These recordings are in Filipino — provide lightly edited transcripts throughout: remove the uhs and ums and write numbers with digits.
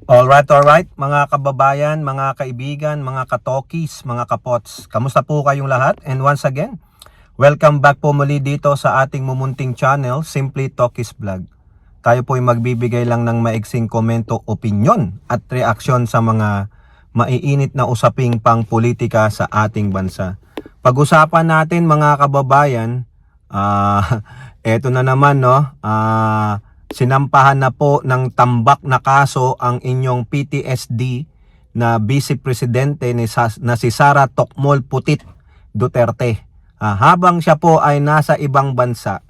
Alright, mga kababayan, mga kaibigan, mga katokis, mga kapots. Kamusta po kayong lahat? And once again, welcome back po muli dito sa ating mumunting channel, Simply Tokis Vlog. Tayo po ay magbibigay lang ng maiksing komento, opinyon at reaksyon sa mga maiinit na usaping pang politika sa ating bansa. Pag-usapan natin mga kababayan, eto na naman sinampahan na po ng tambak na kaso ang inyong PTSD na Vice Presidente na si Sara Tokmol Putit Duterte. Habang siya po ay nasa ibang bansa,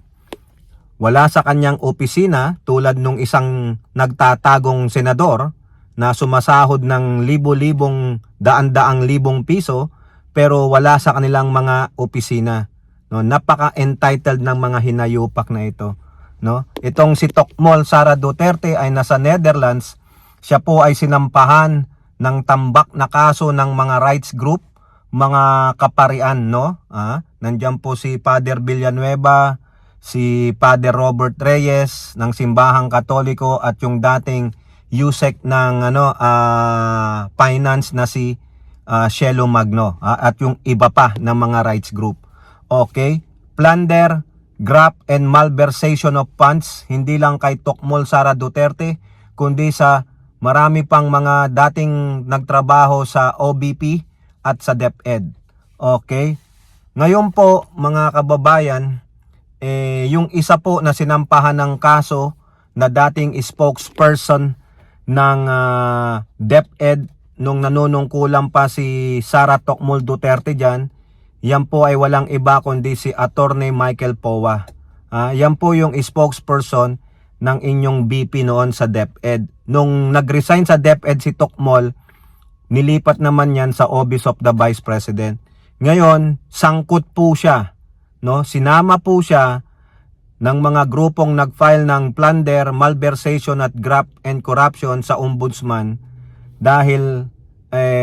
wala sa kanyang opisina tulad nung isang nagtatagong senador na sumasahod ng libo-libong, daan-daang libong piso pero wala sa kanilang mga opisina. No, napaka-entitled ng mga hinayupak na ito. No? Itong si Tokmol Sara Duterte ay nasa Netherlands. Siya po ay sinampahan ng tambak na kaso ng mga rights group, mga kaparian, no? Nandiyan po si Father Villanueva, si Father Robert Reyes ng Simbahang Katoliko at yung dating USEC ng finance na si Shelo Magno at yung iba pa ng mga rights group. Okay? Plunder, graft and malversation of funds, hindi lang kay Tokmol Sara Duterte, kundi sa marami pang mga dating nagtrabaho sa OBP at sa DepEd. Okay? Ngayon po, mga kababayan, yung isa po na sinampahan ng kaso na dating spokesperson ng DepEd nung nanunungkulan pa si Sara Tokmol Duterte dyan, yan po ay walang iba kundi si Attorney Michael Powa. Yan po yung spokesperson ng inyong BP noon sa DepEd. Nung nag-resign sa DepEd si Tokmol, nilipat naman yan sa Office of the Vice President. Ngayon, sangkot po siya. No? Sinama po siya ng mga grupong nag-file ng plunder, malversation at graft and corruption sa Ombudsman dahil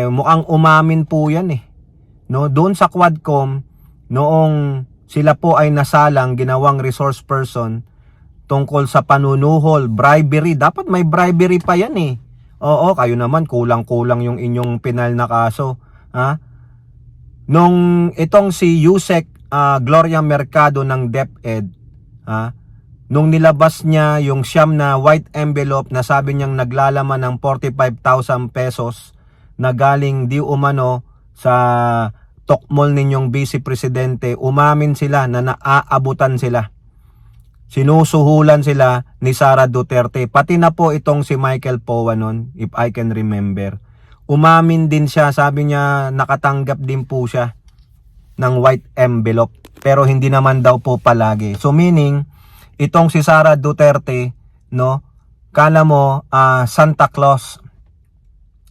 mukhang umamin po yan No, doon sa Quadcom, noong sila po ay nasalang, ginawang resource person tungkol sa panunuhol, bribery. Dapat may bribery pa yan Oo, kayo naman kulang-kulang yung inyong penal na kaso. Nung itong si USEC Gloria Mercado ng DepEd, nung nilabas niya yung siyam na white envelope na sabi niyang naglalaman ng 45,000 pesos na galing di umano sa Tokmol ninyong Vice Presidente, umamin sila na naaabutan sila. Sinusuhulan sila ni Sara Duterte. Pati na po itong si Michael Powa nun, if I can remember. Umamin din siya, sabi niya nakatanggap din po siya ng white envelope. Pero hindi naman daw po palagi. So meaning, itong si Sara Duterte, no, kala mo Santa Claus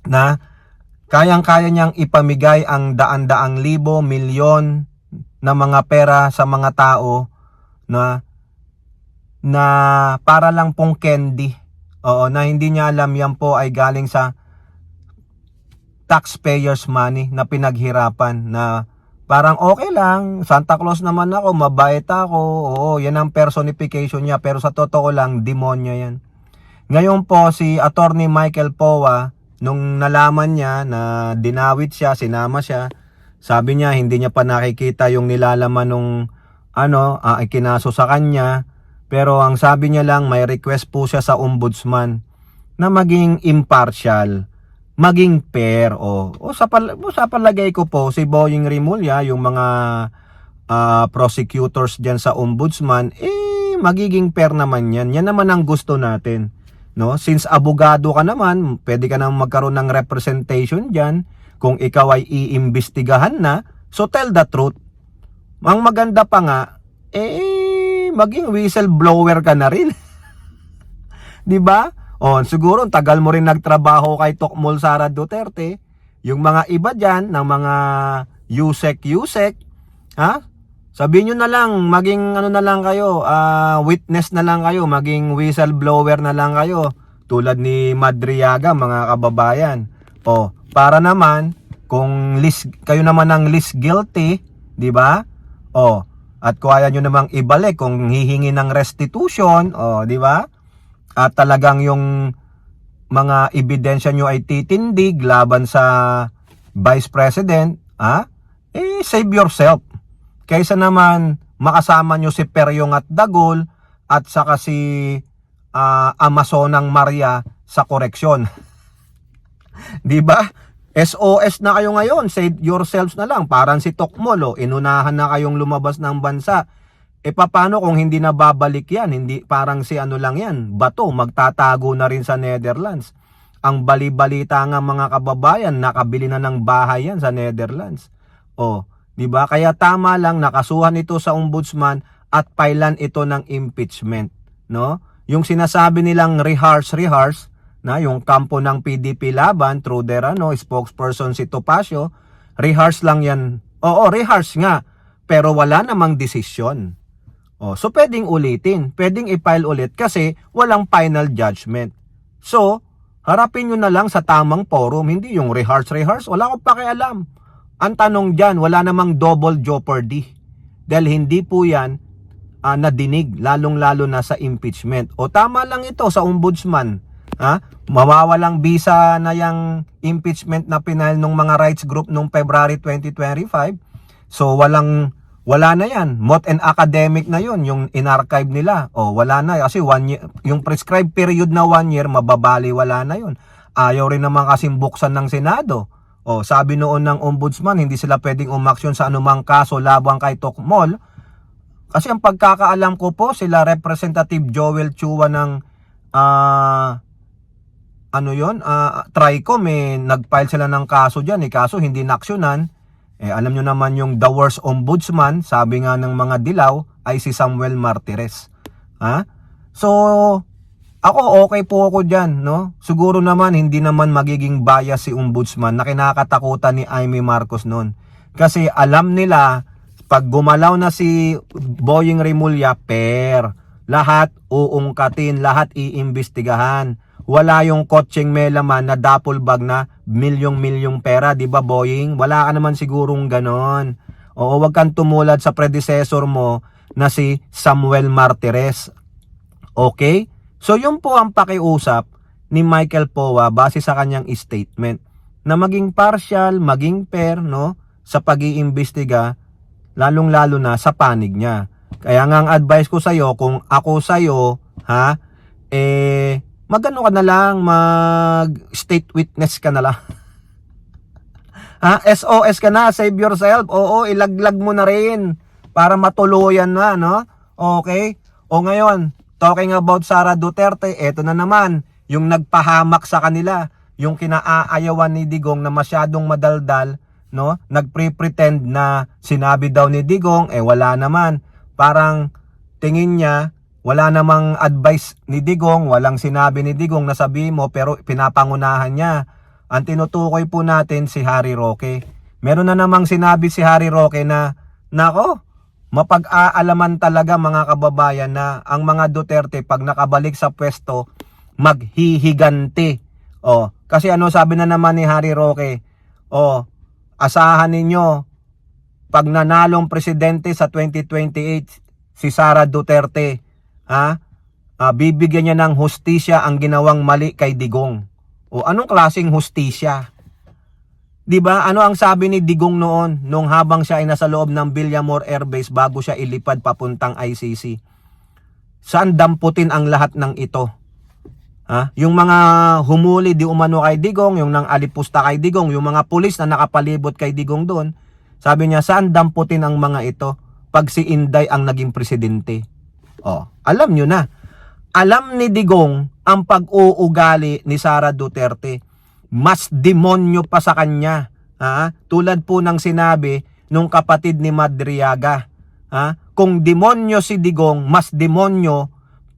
na kayang-kaya niyang ipamigay ang daan-daang libo, milyon na mga pera sa mga tao na para lang pong candy. Oo, na hindi niya alam yan po ay galing sa taxpayers money na pinaghirapan na parang okay lang, Santa Claus naman ako, mabait ako. Oo, yan ang personification niya pero sa totoo lang, demonyo yan. Ngayon po si Attorney Michael Powa, nung nalaman niya na dinawit siya, sinama siya, sabi niya hindi niya pa nakikita yung nilalaman nung ikinaso sa kanya. Pero ang sabi niya lang, may request po siya sa ombudsman na maging impartial, maging fair. Sa palagay ko po, si Boying Rimulya, yung mga prosecutors dyan sa ombudsman, magiging fair naman yan. Yan naman ang gusto natin. No, since abogado ka naman, pwede ka nang magkaroon ng representation diyan kung ikaw ay iimbestigahan na. So tell the truth. Ang maganda pa nga maging whistleblower ka na rin. 'Di ba? Siguro tagal mo rin nagtrabaho kay Tokmol Sara Duterte. Yung mga iba diyan ng mga USEC, sabihin nyo na lang, maging na lang kayo, witness na lang kayo, maging whistleblower na lang kayo. Tulad ni Madriaga, mga kababayan. Para naman, kung kayo naman ang least guilty, di ba? At kaya nyo namang ibalik kung hihingi ng restitution, di ba? At talagang yung mga ebidensya nyo ay titindig laban sa Vice President, save yourself. Kaysa naman makasama nyo si Peryong at Dagol at saka si Amazonang Maria sa koreksyon. Di ba? SOS na kayo ngayon, save yourselves na lang. Parang si Tokmol, inunahan na kayong lumabas ng bansa. Paano kung hindi na babalik yan? Hindi, parang si ano lang yan, bato, magtatago na rin sa Netherlands. Ang bali-balita nga mga kababayan, nakabili na ng bahay yan sa Netherlands. Di ba? Kaya tama lang, nakasuhan ito sa ombudsman at pailan ito ng impeachment. No? Yung sinasabi nilang rehearse, na yung kampo ng PDP laban through their spokesperson si Topacio, rehearse lang yan. Oo, rehearse nga, pero wala namang desisyon. So pwedeng ulitin, pwedeng i-file ulit kasi walang final judgment. So, harapin nyo na lang sa tamang forum, hindi yung rehearse, wala akong pakialam. Ang tanong dyan, wala namang double jeopardy. Dahil hindi po yan nadinig, lalong-lalo na sa impeachment. Tama lang ito sa ombudsman. Mawawalang bisa na yung impeachment na pinahal ng mga rights group noong February 2025. So wala na yan. Moot and academic na yun, yung in-archive nila. Wala na. Kasi 1 year, yung prescribed period na 1 year, mababali, wala na yun. Ayaw rin naman kasing buksan ng Senado. Sabi noon ng ombudsman, hindi sila pwedeng umaksyon sa anumang kaso labang kay Tokmol. Kasi ang pagkakaalam ko po, sila Representative Joel Chua ng Tricom, nag-file sila ng kaso dyan, kaso hindi naksyonan. Alam nyo naman yung the worst ombudsman, sabi nga ng mga dilaw, ay si Samuel Martires. So, ako okay po ako dyan, no? Siguro naman, hindi naman magiging bias si ombudsman na kinakatakutan ni Amy Marcos noon. Kasi alam nila, pag gumalaw na si Boying Rimulya, lahat uungkatin, lahat iimbestigahan. Wala yung kotseng melaman na duffel bag na milyong-milyong pera, di ba Boying? Wala ka naman sigurong ganon. Wag kang tumulad sa predecessor mo na si Samuel Martires. Okay? So yun po ang pakiusap ni Michael Poa base sa kanyang statement na maging partial, maging fair, no, sa pag-iimbestiga, lalong-lalo na sa panig niya. Kaya nga ang advice ko sa'yo, kung ako sa'yo, magano ka na lang, mag-state witness ka na lang. SOS ka na, save yourself. Ilaglag mo na rin para matuluyan na, no? Okay? Ngayon, talking about Sara Duterte, eto na naman, yung nagpahamak sa kanila, yung kinaayawan ni Digong na masyadong madaldal, no? Nagpre-pretend na sinabi daw ni Digong, wala naman. Parang tingin niya, wala namang advice ni Digong, walang sinabi ni Digong na sabi mo, pero pinapangunahan niya. Ang tinutukoy po natin si Harry Roque. Meron na namang sinabi si Harry Roque na, nako, mapag-aalaman talaga mga kababayan na ang mga Duterte pag nakabalik sa pwesto, maghihiganti. Kasi ano sabi na naman ni Harry Roque, asahan ninyo, pag nanalong presidente sa 2028, si Sara Duterte, bibigyan niya ng hustisya ang ginawang mali kay Digong. Anong klaseng hustisya? 'Di ba? Ano ang sabi ni Digong noon nung habang siya ay nasa loob ng Villamor Air Base bago siya ilipad papuntang ICC? Saan damputin ang lahat ng ito? Yung mga humuli di umano kay Digong, yung nang alipusta kay Digong, yung mga pulis na nakapalibot kay Digong doon, sabi niya, saan damputin ang mga ito pag si Inday ang naging presidente? Alam nyo na. Alam ni Digong ang pag-uugali ni Sara Duterte. Mas demonyo pa sa kanya. Tulad po ng sinabi nung kapatid ni Madriaga. Kung demonyo si Digong, mas demonyo,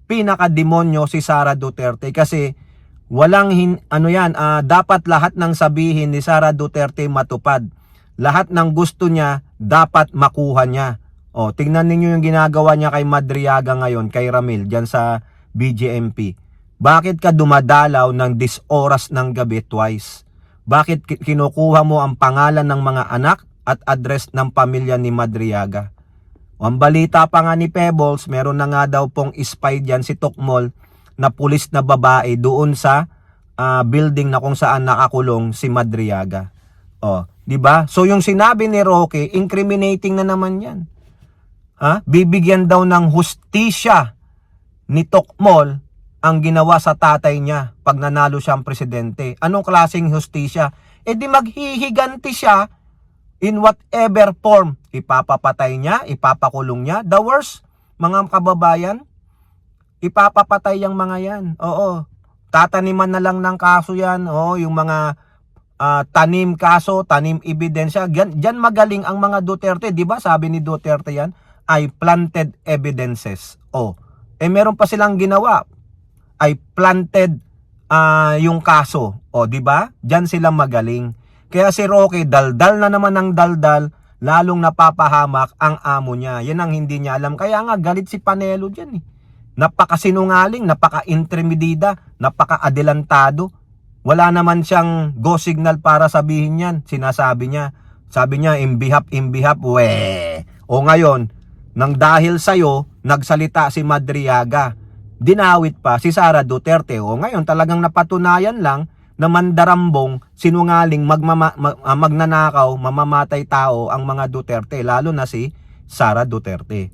pinaka-demonyo si Sara Duterte. Kasi walang dapat lahat ng sabihin ni Sara Duterte matupad. Lahat ng gusto niya, dapat makuha niya. Tingnan ninyo yung ginagawa niya kay Madriaga ngayon, kay Ramil, dyan sa BJMP. Bakit ka dumadalaw ng 10 oras ng gabi twice? Bakit kinukuha mo ang pangalan ng mga anak at address ng pamilya ni Madriaga? Ang balita pa nga ni Pebbles, meron na nga daw pong spy dyan si Tokmol na pulis na babae doon sa building na kung saan nakakulong si Madriaga. Oh, 'di ba? So yung sinabi ni Roque, incriminating na naman 'yan. Bibigyan daw ng hustisya ni Tokmol ang ginawa sa tatay niya pag nanalo siyang presidente. Anong klaseng hustisya? Di maghihiganti siya in whatever form. Ipapapatay niya, ipapakulong niya. The worst, mga kababayan, ipapapatay yung mga yan. Oo, tataniman na lang ng kaso yan. Oo, yung mga tanim kaso, tanim ebidensya. Diyan magaling ang mga Duterte. Diba sabi ni Duterte yan? Ay planted evidences. Meron pa silang ginawa. Ay planted yung kaso. Diba? Diyan sila magaling. Kaya si Roque, daldal na naman ng daldal, lalong napapahamak ang amo niya. Yan ang hindi niya alam. Kaya nga galit si Panelo dyan eh. Napakasinungaling, napaka-intremidida, napaka-adelantado. Wala naman siyang go signal para sabihin yan. Sinasabi niya. Sabi niya, imbihap, ngayon, nang dahil sa'yo, nagsalita si Madriaga. Dinawit pa si Sara Duterte. Ngayon, talagang napatunayan lang na mandarambong, sinungaling, magnanakaw, mamamatay tao ang mga Duterte. Lalo na si Sara Duterte.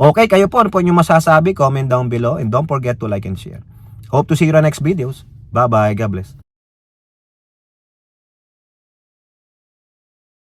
Okay, kayo po, ano po inyong masasabi? Comment down below and don't forget to like and share. Hope to see you in our next videos. Bye-bye. God bless.